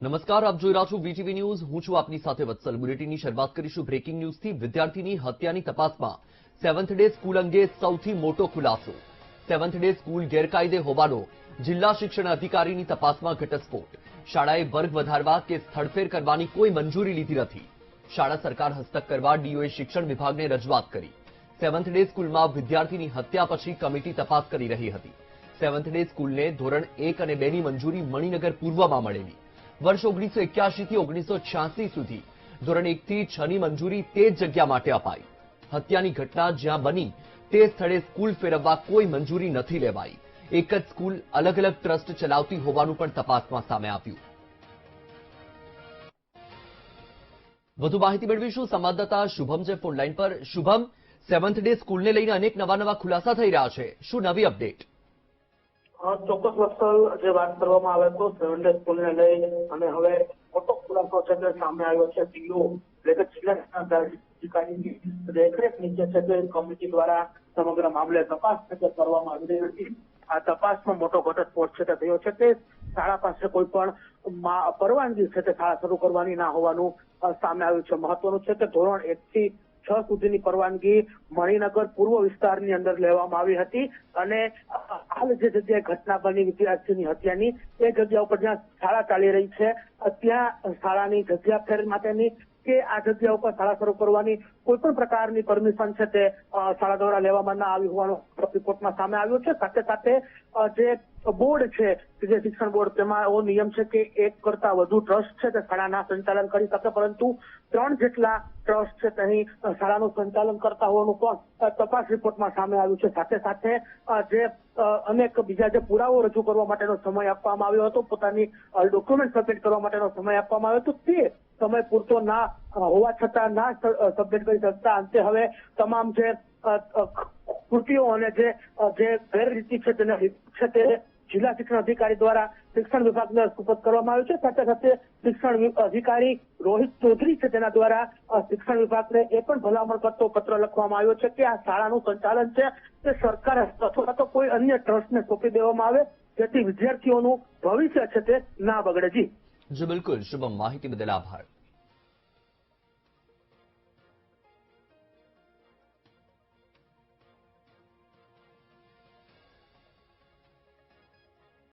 નમસ્કાર, આપ જોઈ રહ્યા છો વીટીવી ન્યૂઝ. હું છું આપની સાથે વત્સલ. બુલેટિનની શરૂઆત કરીશું બ્રેકિંગ ન્યૂઝથી. વિદ્યાર્થીની હત્યાની તપાસમાં સેવન્થ ડે સ્કૂલ અંગે સૌથી મોટો ખુલાસો. સેવન્થ ડે સ્કૂલ ગેરકાયદે હોવાનો જિલ્લા શિક્ષણ અધિકારીની તપાસમાં ઘટસ્ફોટ. શાળાએ વર્ગ વધારવા કે સ્થળફેર કરવાની કોઈ મંજૂરી લીધી નથી. શાળા સરકાર હસ્તક કરવા ડીઓએ શિક્ષણ વિભાગને રજૂઆત કરી. સેવન્થ ડે સ્કૂલમાં વિદ્યાર્થીની હત્યા પછી કમિટી તપાસ કરી રહી હતી. સેવન્થ ડે સ્કૂલને ધોરણ 1 અને 2ની મંજૂરી મણિનગર પૂર્વમાં મળેલી. વર્ષ 1981 થી 1986 સુધી ધોરણ 1 થી 6 ની મંજૂરી તે જ જગ્યા માટે અપાઈ. હત્યાની ઘટના જ્યાં બની તે સ્થળે સ્કૂલ ફેરવવા કોઈ મંજૂરી નથી લેવાઈ. એક જ સ્કૂલ અલગ અલગ ટ્રસ્ટ ચલાવતી હોવાનું પણ તપાસમાં સામે આવ્યું. વધુ માહિતી મેળવીશું સંવાદદાતા શુભમ છે ફોનલાઈન પર. શુભમ, સેવન્થ ડે સ્કૂલને લઈને અનેક નવા ખુલાસા થઈ રહ્યા છે. શું નવી અપડેટ? ચોક્કસ વત્સલ, જે વાત કરવામાં આવે તો સેવન્થ ડે સ્કૂલને લઈ અને હવે મોટો ખુલાસો છે તે સામે આવ્યો છે. ડીઓ એટલે કે જિલ્લા અધિકારીની દેખરેખ નીચે છે તે કમિટી દ્વારા સમગ્ર મામલે તપાસ કરવામાં આવી રહી હતી. આ તપાસમાં મોટો ઘટસ્ફોટ છે તે થયો છે કે શાળા પાસે કોઈ પણ પરવાનગી છે તે શાળા શરૂ કરવાની ના હોવાનું સામે આવ્યું છે. મહત્વનું છે કે ધોરણ 1 થી 6 સુધીની પરવાનગી મણિનગર પૂર્વ વિસ્તારની અંદર લેવામાં આવી હતી અને હાલ જે જગ્યાએ ઘટના બની વિદ્યાર્થીની હત્યાની એ જગ્યા ઉપર જ્યાં શાળા ચાલી રહી છે ત્યાં શાળાની જગ્યા ફેર માટેની કે આ જગ્યા ઉપર શાળા શરૂ કરવાની કોઈ પણ પ્રકારની પરમિશન છે તે શાળા દ્વારા લેવામાં ના આવી હોવાનું રિપોર્ટમાં સામે આવ્યું છે. સાથે સાથે જે બોર્ડ છે જે શિક્ષણ બોર્ડ તેમાં એવો નિયમ છે કે એક કરતા વધુ ટ્રસ્ટ છે તે શાળાના સંચાલન કરી શકે, પરંતુ 3 જેટલા ટ્રસ્ટ છે તેની શાળાનું સંચાલન કરતા હોવાનું પણ તપાસ રિપોર્ટમાં સામે આવ્યું છે. સાથે સાથે જે અનેક બીજા જે પુરાવો રજૂ કરવા માટેનો સમય આપવામાં આવ્યો હતો, પોતાની ડોક્યુમેન્ટ સબમિટ કરવા માટેનો સમય આપવામાં આવ્યો હતો, તે સમય પૂરતો ના હોવા છતાં ના સબમિટ કરી શકતા અંતે હવે તમામ જે કૃતિઓ અને જે ગેરરીતિ છે તેને છે તે જિલ્લા શિક્ષણ અધિકારી દ્વારા શિક્ષણ વિભાગને સુપરત કરવામાં આવ્યું છે. સાથે સાથે શિક્ષણ અધિકારી રોહિત ચૌધરી છે તેના દ્વારા શિક્ષણ વિભાગને એ પણ ભલામણ કરતો પત્ર લખવામાં આવ્યો છે કે આ શાળાનું સંચાલન છે તે સરકાર અથવા તો કોઈ અન્ય ટ્રસ્ટને સોંપી દેવામાં આવે, જેથી વિદ્યાર્થીઓનું ભવિષ્ય છે તે ના બગડે. જી બિલકુલ શુભમ, માહિતી બદલ આભાર.